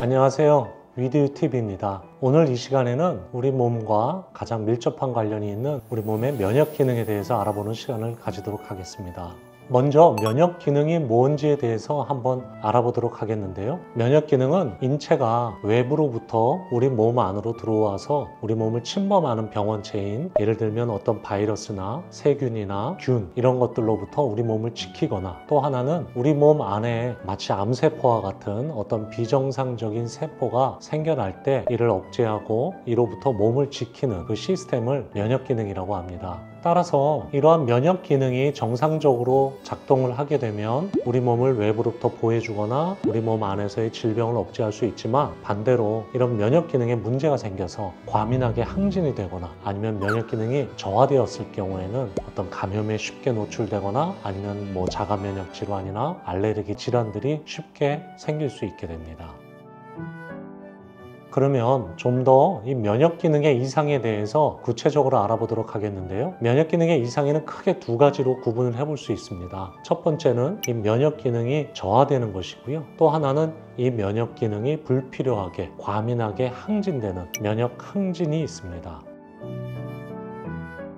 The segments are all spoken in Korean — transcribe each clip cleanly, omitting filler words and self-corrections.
안녕하세요. 위드유TV입니다. 오늘 이 시간에는 우리 몸과 가장 밀접한 관련이 있는 우리 몸의 면역 기능에 대해서 알아보는 시간을 가지도록 하겠습니다. 먼저 면역 기능이 뭔지에 대해서 한번 알아보도록 하겠는데요. 면역 기능은 인체가 외부로부터 우리 몸 안으로 들어와서 우리 몸을 침범하는 병원체인, 예를 들면 어떤 바이러스나 세균이나 균 이런 것들로부터 우리 몸을 지키거나, 또 하나는 우리 몸 안에 마치 암세포와 같은 어떤 비정상적인 세포가 생겨날 때 이를 억제하고 이로부터 몸을 지키는 그 시스템을 면역 기능이라고 합니다. 따라서 이러한 면역 기능이 정상적으로 작동을 하게 되면 우리 몸을 외부로부터 보호해주거나 우리 몸 안에서의 질병을 억제할 수 있지만, 반대로 이런 면역 기능에 문제가 생겨서 과민하게 항진이 되거나 아니면 면역 기능이 저하되었을 경우에는 어떤 감염에 쉽게 노출되거나 아니면 자가 면역 질환이나 알레르기 질환들이 쉽게 생길 수 있게 됩니다. 그러면 좀 더 이 면역 기능의 이상에 대해서 구체적으로 알아보도록 하겠는데요. 면역 기능의 이상에는 크게 두 가지로 구분을 해볼 수 있습니다. 첫 번째는 이 면역 기능이 저하되는 것이고요. 또 하나는 이 면역 기능이 불필요하게 과민하게 항진되는 면역 항진이 있습니다.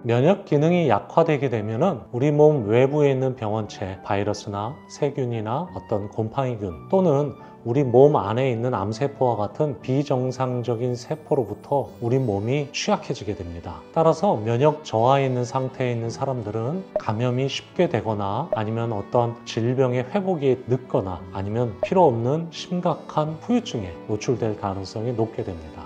면역 기능이 약화되게 되면은 우리 몸 외부에 있는 병원체, 바이러스나 세균이나 어떤 곰팡이균 또는 우리 몸 안에 있는 암세포와 같은 비정상적인 세포로부터 우리 몸이 취약해지게 됩니다. 따라서 면역 저하에 있는 상태에 있는 사람들은 감염이 쉽게 되거나 아니면 어떤 질병의 회복이 늦거나 아니면 필요 없는 심각한 후유증에 노출될 가능성이 높게 됩니다.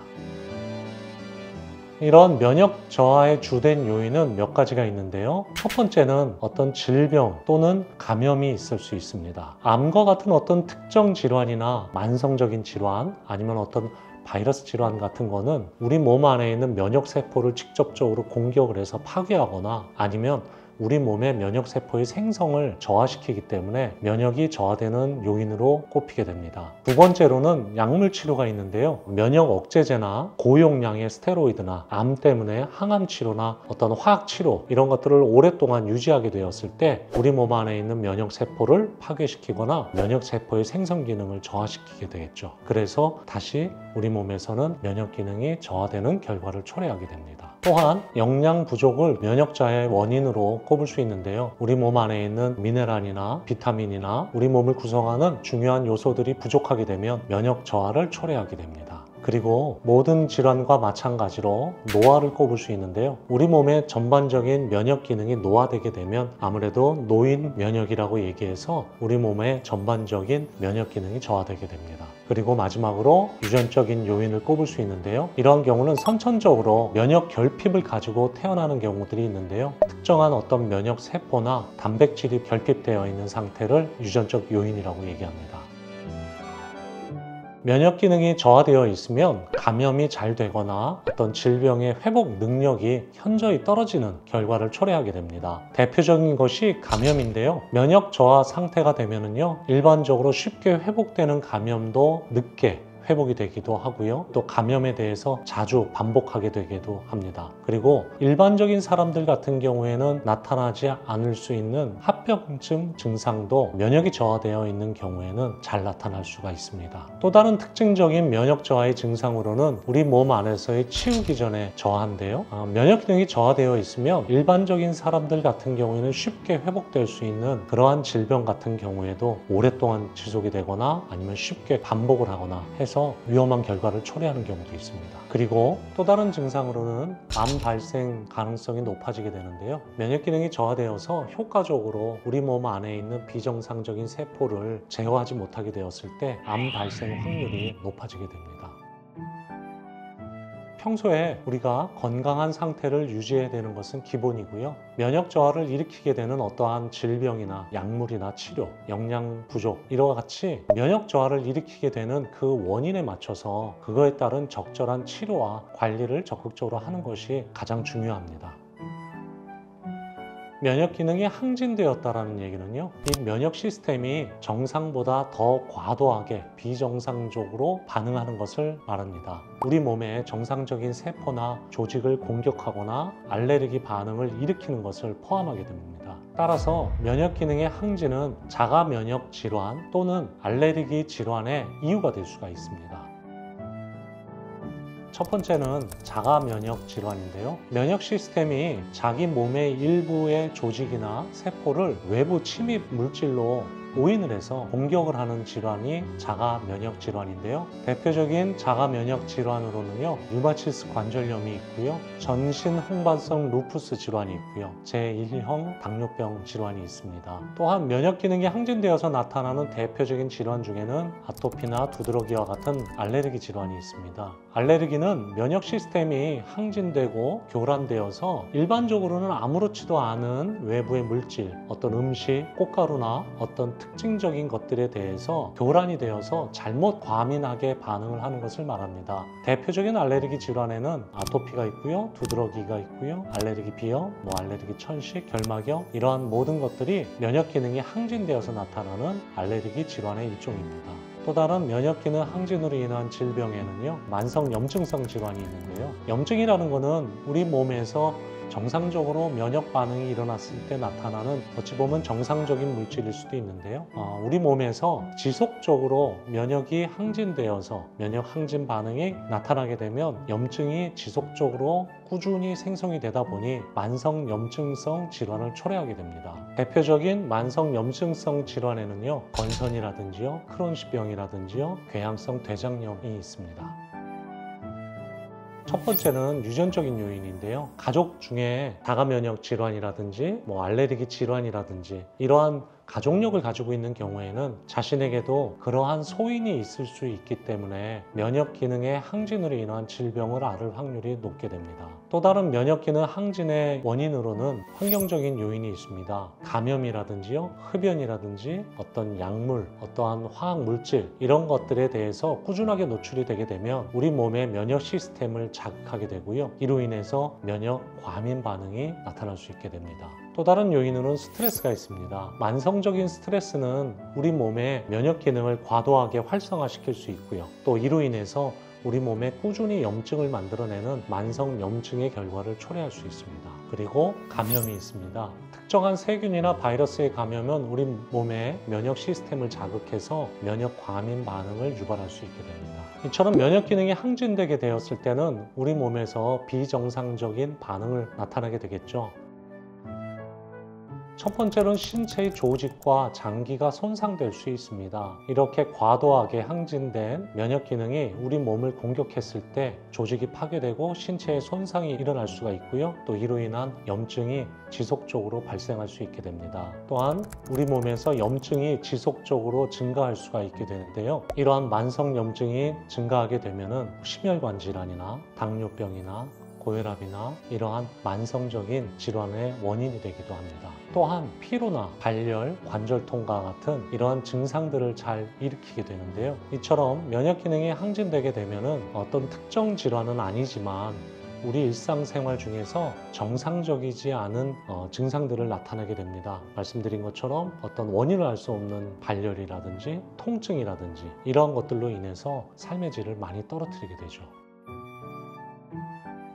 이런 면역 저하의 주된 요인은 몇 가지가 있는데요. 첫 번째는 어떤 질병 또는 감염이 있을 수 있습니다. 암과 같은 어떤 특정 질환이나 만성적인 질환 아니면 어떤 바이러스 질환 같은 거는 우리 몸 안에 있는 면역 세포를 직접적으로 공격을 해서 파괴하거나 아니면 우리 몸의 면역세포의 생성을 저하시키기 때문에 면역이 저하되는 요인으로 꼽히게 됩니다. 두 번째로는 약물 치료가 있는데요. 면역 억제제나 고용량의 스테로이드나 암 때문에 항암 치료나 어떤 화학 치료 이런 것들을 오랫동안 유지하게 되었을 때 우리 몸 안에 있는 면역세포를 파괴시키거나 면역세포의 생성 기능을 저하시키게 되겠죠. 그래서 다시 우리 몸에서는 면역 기능이 저하되는 결과를 초래하게 됩니다. 또한 영양 부족을 면역 저하의 원인으로 꼽을 수 있는데요. 우리 몸 안에 있는 미네랄이나 비타민이나 우리 몸을 구성하는 중요한 요소들이 부족하게 되면 면역 저하를 초래하게 됩니다. 그리고 모든 질환과 마찬가지로 노화를 꼽을 수 있는데요. 우리 몸의 전반적인 면역 기능이 노화되게 되면 아무래도 노인 면역이라고 얘기해서 우리 몸의 전반적인 면역 기능이 저하되게 됩니다. 그리고 마지막으로 유전적인 요인을 꼽을 수 있는데요. 이러한 경우는 선천적으로 면역 결핍을 가지고 태어나는 경우들이 있는데요. 특정한 어떤 면역 세포나 단백질이 결핍되어 있는 상태를 유전적 요인이라고 얘기합니다. 면역 기능이 저하되어 있으면 감염이 잘 되거나 어떤 질병의 회복 능력이 현저히 떨어지는 결과를 초래하게 됩니다. 대표적인 것이 감염인데요. 면역 저하 상태가 되면은요, 일반적으로 쉽게 회복되는 감염도 늦게 회복이 되기도 하고요. 또 감염에 대해서 자주 반복하게 되기도 합니다. 그리고 일반적인 사람들 같은 경우에는 나타나지 않을 수 있는 합병증 증상도 면역이 저하되어 있는 경우에는 잘 나타날 수가 있습니다. 또 다른 특징적인 면역 저하의 증상으로는 우리 몸 안에서의 치유 기전의 저하인데요. 면역 기능이 저하되어 있으면 일반적인 사람들 같은 경우에는 쉽게 회복될 수 있는 그러한 질병 같은 경우에도 오랫동안 지속이 되거나 아니면 쉽게 반복을 하거나 해서 위험한 결과를 초래하는 경우도 있습니다. 그리고 또 다른 증상으로는 암 발생 가능성이 높아지게 되는데요. 면역 기능이 저하되어서 효과적으로 우리 몸 안에 있는 비정상적인 세포를 제어하지 못하게 되었을 때 암 발생 확률이 높아지게 됩니다. 평소에 우리가 건강한 상태를 유지해야 되는 것은 기본이고요. 면역 저하를 일으키게 되는 어떠한 질병이나 약물이나 치료, 영양 부족 이와 같이 면역 저하를 일으키게 되는 그 원인에 맞춰서 그거에 따른 적절한 치료와 관리를 적극적으로 하는 것이 가장 중요합니다. 면역 기능이 항진되었다는 얘기는요, 이 면역 시스템이 정상보다 더 과도하게 비정상적으로 반응하는 것을 말합니다. 우리 몸의 정상적인 세포나 조직을 공격하거나 알레르기 반응을 일으키는 것을 포함하게 됩니다. 따라서 면역 기능의 항진은 자가 면역 질환 또는 알레르기 질환의 이유가 될 수가 있습니다. 첫 번째는 자가 면역 질환인데요. 면역 시스템이 자기 몸의 일부의 조직이나 세포를 외부 침입 물질로 오인을 해서 공격을 하는 질환이 자가 면역 질환인데요. 대표적인 자가 면역 질환으로는요, 류마티스 관절염이 있고요, 전신 홍반성 루푸스 질환이 있고요, 제1형 당뇨병 질환이 있습니다. 또한 면역 기능이 항진되어서 나타나는 대표적인 질환 중에는 아토피나 두드러기와 같은 알레르기 질환이 있습니다. 알레르기는 면역 시스템이 항진되고 교란되어서 일반적으로는 아무렇지도 않은 외부의 물질, 어떤 음식, 꽃가루나 어떤 특징적인 것들에 대해서 교란이 되어서 잘못 과민하게 반응을 하는 것을 말합니다. 대표적인 알레르기 질환에는 아토피가 있고요, 두드러기가 있고요, 알레르기 비염, 알레르기 천식, 결막염, 이러한 모든 것들이 면역 기능이 항진되어서 나타나는 알레르기 질환의 일종입니다. 또 다른 면역 기능 항진으로 인한 질병에는요, 만성 염증성 질환이 있는데요. 염증이라는 것은 우리 몸에서 정상적으로 면역 반응이 일어났을 때 나타나는 어찌 보면 정상적인 물질일 수도 있는데요. 우리 몸에서 지속적으로 면역이 항진되어서 면역 항진 반응이 나타나게 되면 염증이 지속적으로 꾸준히 생성이 되다 보니 만성 염증성 질환을 초래하게 됩니다. 대표적인 만성 염증성 질환에는요, 건선이라든지요, 크론시병이라든지요, 궤양성 대장염이 있습니다. 첫 번째는 유전적인 요인인데요. 가족 중에 자가 면역 질환이라든지 알레르기 질환이라든지 이러한 가족력을 가지고 있는 경우에는 자신에게도 그러한 소인이 있을 수 있기 때문에 면역 기능의 항진으로 인한 질병을 앓을 확률이 높게 됩니다. 또 다른 면역 기능 항진의 원인으로는 환경적인 요인이 있습니다. 감염이라든지요, 흡연이라든지 어떤 약물, 어떠한 화학 물질 이런 것들에 대해서 꾸준하게 노출이 되게 되면 우리 몸의 면역 시스템을 자극하게 되고요. 이로 인해서 면역 과민 반응이 나타날 수 있게 됩니다. 또 다른 요인으로는 스트레스가 있습니다. 만성적인 스트레스는 우리 몸의 면역 기능을 과도하게 활성화시킬 수 있고요. 또 이로 인해서 우리 몸에 꾸준히 염증을 만들어내는 만성 염증의 결과를 초래할 수 있습니다. 그리고 감염이 있습니다. 특정한 세균이나 바이러스의 감염은 우리 몸의 면역 시스템을 자극해서 면역 과민 반응을 유발할 수 있게 됩니다. 이처럼 면역 기능이 항진되게 되었을 때는 우리 몸에서 비정상적인 반응을 나타나게 되겠죠. 첫 번째로는 신체의 조직과 장기가 손상될 수 있습니다. 이렇게 과도하게 항진된 면역 기능이 우리 몸을 공격했을 때 조직이 파괴되고 신체에 손상이 일어날 수가 있고요. 또 이로 인한 염증이 지속적으로 발생할 수 있게 됩니다. 또한 우리 몸에서 염증이 지속적으로 증가할 수가 있게 되는데요. 이러한 만성 염증이 증가하게 되면은 심혈관 질환이나 당뇨병이나 고혈압이나 이러한 만성적인 질환의 원인이 되기도 합니다. 또한 피로나 발열, 관절통과 같은 이러한 증상들을 잘 일으키게 되는데요. 이처럼 면역 기능이 항진되게 되면은 어떤 특정 질환은 아니지만 우리 일상생활 중에서 정상적이지 않은 증상들을 나타내게 됩니다. 말씀드린 것처럼 어떤 원인을 알 수 없는 발열이라든지 통증이라든지 이러한 것들로 인해서 삶의 질을 많이 떨어뜨리게 되죠.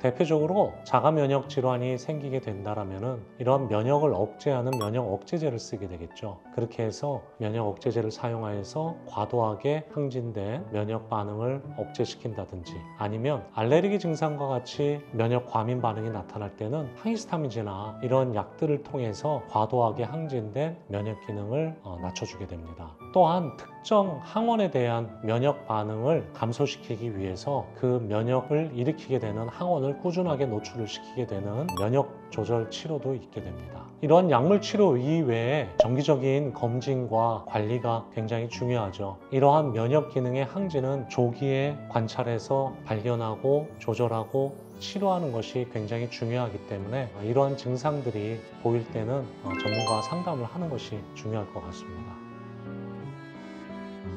대표적으로 자가 면역 질환이 생기게 된다면 이런 면역을 억제하는 면역 억제제를 쓰게 되겠죠. 그렇게 해서 면역 억제제를 사용하여서 과도하게 항진된 면역 반응을 억제시킨다든지 아니면 알레르기 증상과 같이 면역 과민 반응이 나타날 때는 항히스타민제나 이런 약들을 통해서 과도하게 항진된 면역 기능을 낮춰주게 됩니다. 또한 특정 항원에 대한 면역 반응을 감소시키기 위해서 그 면역을 일으키게 되는 항원을 꾸준하게 노출을 시키게 되는 면역 조절 치료도 있게 됩니다. 이러한 약물 치료 이외에 정기적인 검진과 관리가 굉장히 중요하죠. 이러한 면역 기능의 항진은 조기에 관찰해서 발견하고 조절하고 치료하는 것이 굉장히 중요하기 때문에 이러한 증상들이 보일 때는 전문가와 상담을 하는 것이 중요할 것 같습니다.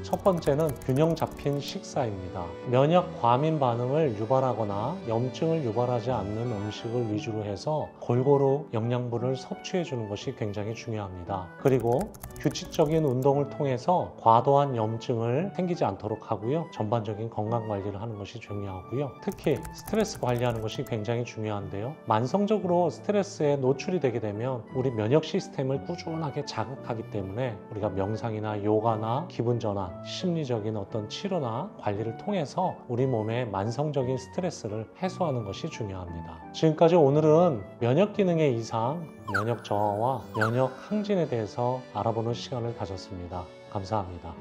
첫 번째는 균형 잡힌 식사입니다. 면역 과민 반응을 유발하거나 염증을 유발하지 않는 음식을 위주로 해서 골고루 영양분을 섭취해 주는 것이 굉장히 중요합니다. 그리고 규칙적인 운동을 통해서 과도한 염증을 생기지 않도록 하고요. 전반적인 건강 관리를 하는 것이 중요하고요. 특히 스트레스 관리하는 것이 굉장히 중요한데요. 만성적으로 스트레스에 노출이 되게 되면 우리 면역 시스템을 꾸준하게 자극하기 때문에 우리가 명상이나 요가나 기분 전환, 심리적인 어떤 치료나 관리를 통해서 우리 몸의 만성적인 스트레스를 해소하는 것이 중요합니다. 지금까지 오늘은 면역 기능의 이상, 면역 저하와 면역 항진에 대해서 알아보는 시간을 가졌습니다. 감사합니다.